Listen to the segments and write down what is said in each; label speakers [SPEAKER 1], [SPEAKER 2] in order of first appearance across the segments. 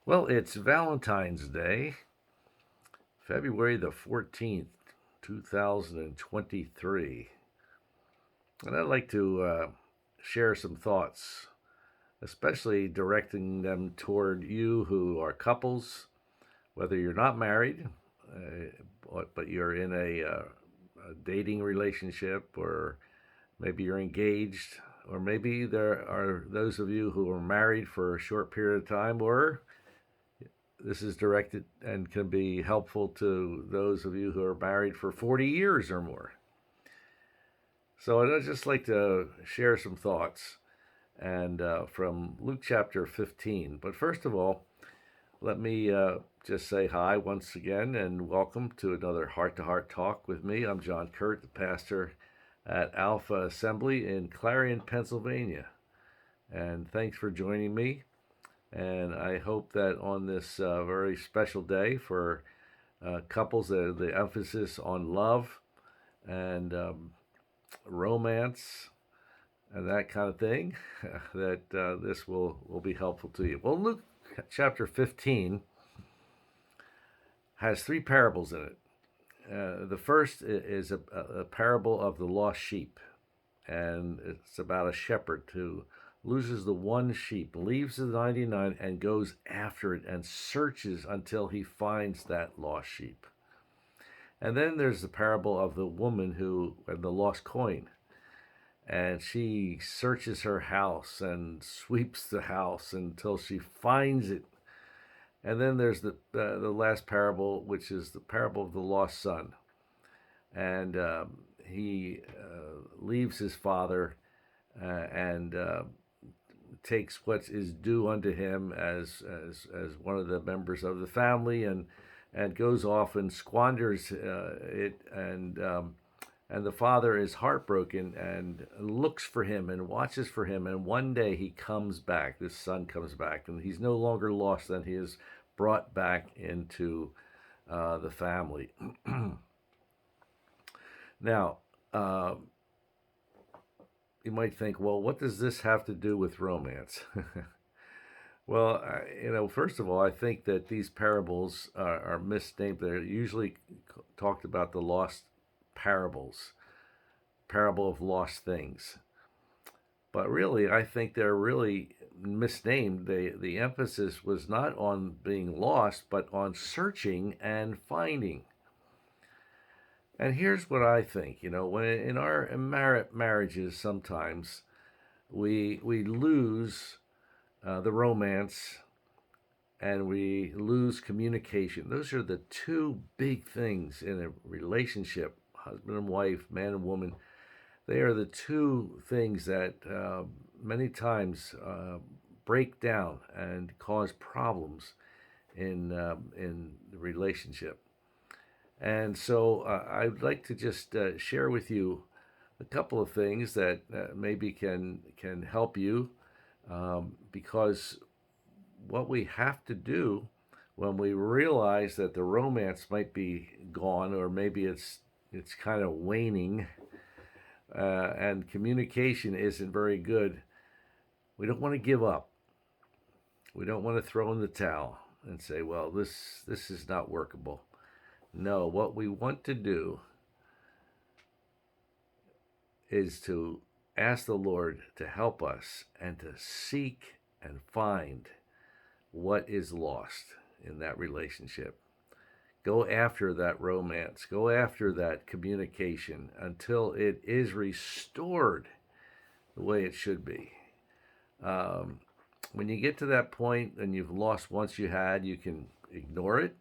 [SPEAKER 1] Well, it's Valentine's Day, February the 14th, 2023. And I'd like to share some thoughts, especially directing them toward you who are couples, whether you're not married, but you're in a dating relationship, or maybe you're engaged, or maybe there are those of you who are married for a short period of time, or this is directed and can be helpful to those of you who are married for 40 years or more. So I'd just like to share some thoughts and from Luke chapter 15. But first of all, let me just say hi once again and welcome to another Heart to Heart Talk with me. I'm John Kuert, the pastor at Alpha Assembly in Clarion, Pennsylvania. And thanks for joining me. And I hope that on this very special day for couples, the emphasis on love and romance and that kind of thing, that this will be helpful to you. Well, Luke chapter 15 has three parables in it. The first is a parable of the lost sheep, and it's about a shepherd who loses the one sheep, leaves the 99, and goes after it and searches until he finds that lost sheep. And then there's the parable of the woman who and the lost coin. And she searches her house and sweeps the house until she finds it. And then there's the last parable, which is the parable of the lost son. And he leaves his father and takes what is due unto him as one of the members of the family, and goes off and squanders it, and the father is heartbroken and looks for him and watches for him, and one day he comes back. This son comes back, and he's no longer lost, and he is brought back into the family. Now, you might think, well, what does this have to do with romance? Well, first of all, I think that these parables are misnamed. They're usually talked about the lost parables, parable of lost things. But really, I think they're really misnamed. The emphasis was not on being lost, but on searching and finding. And here's what I think. When in our marriages, sometimes we lose the romance, and we lose communication. Those are the two big things in a relationship, husband and wife, man and woman. They are the two things that many times break down and cause problems in the relationship. And so I'd like to just share with you a couple of things that maybe can help you, because what we have to do when we realize that the romance might be gone, or maybe it's kind of waning, and communication isn't very good, we don't want to give up. We don't want to throw in the towel and say, well, this is not workable. No, what we want to do is to ask the Lord to help us and to seek and find what is lost in that relationship. Go after that romance. Go after that communication until it is restored the way it should be. When you get to that point and you've lost once you had, you can ignore it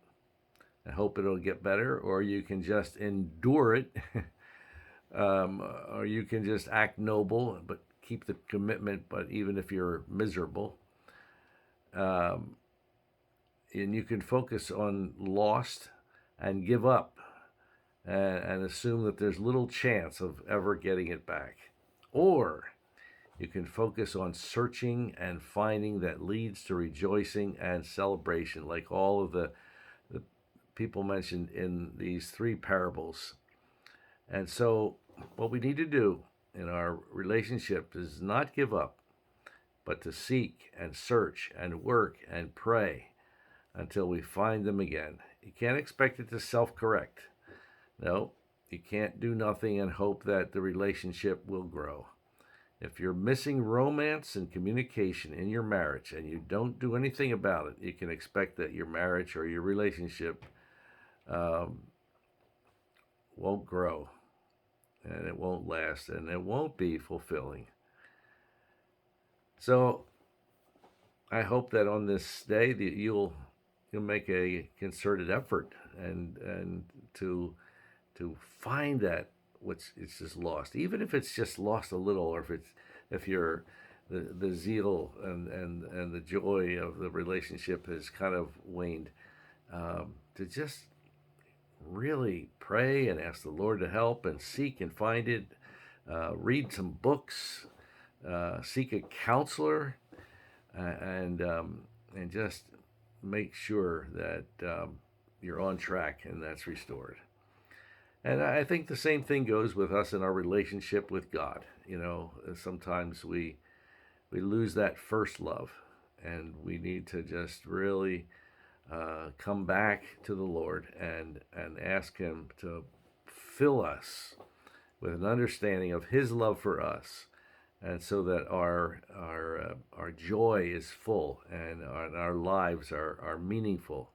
[SPEAKER 1] and hope it'll get better, or you can just endure it, or you can just act noble but keep the commitment, but even if you're miserable. And you can focus on lost and give up, and assume that there's little chance of ever getting it back. Or you can focus on searching and finding that leads to rejoicing and celebration, like all of the people mentioned in these three parables. And so what we need to do in our relationship is not give up, but to seek and search and work and pray until we find them again. You can't expect it to self-correct. No, you can't do nothing and hope that the relationship will grow. If you're missing romance and communication in your marriage and you don't do anything about it, you can expect that your marriage or your relationship um, won't grow, and it won't last, and it won't be fulfilling. So I hope that on this day that you'll make a concerted effort and to find that what's it's just lost, even if it's just lost a little, or if you're the zeal and the joy of the relationship has kind of waned, to just really pray and ask the Lord to help and seek and find it. Read some books, seek a counselor, and just make sure that you're on track and that's restored. And I think the same thing goes with us in our relationship with God. Sometimes we lose that first love, and we need to just really come back to the Lord and ask Him to fill us with an understanding of His love for us, and so that our joy is full and our lives are meaningful.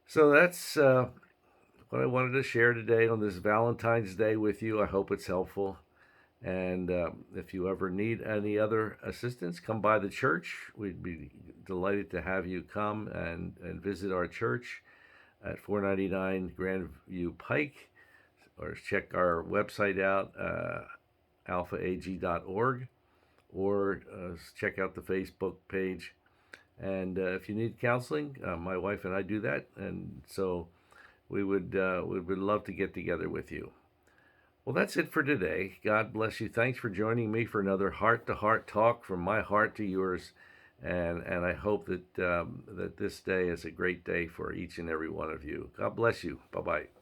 [SPEAKER 1] So that's what I wanted to share today on this Valentine's Day with you. I hope it's helpful. And if you ever need any other assistance, come by the church. We'd be delighted to have you come and visit our church at 499 Grandview Pike, or check our website out, alphaag.org, or check out the Facebook page. And if you need counseling, my wife and I do that, and so we would love to get together with you. Well, that's it for today. God bless you. Thanks for joining me for another heart-to-heart talk from my heart to yours, and I hope that that this day is a great day for each and every one of you. God bless you. Bye-bye.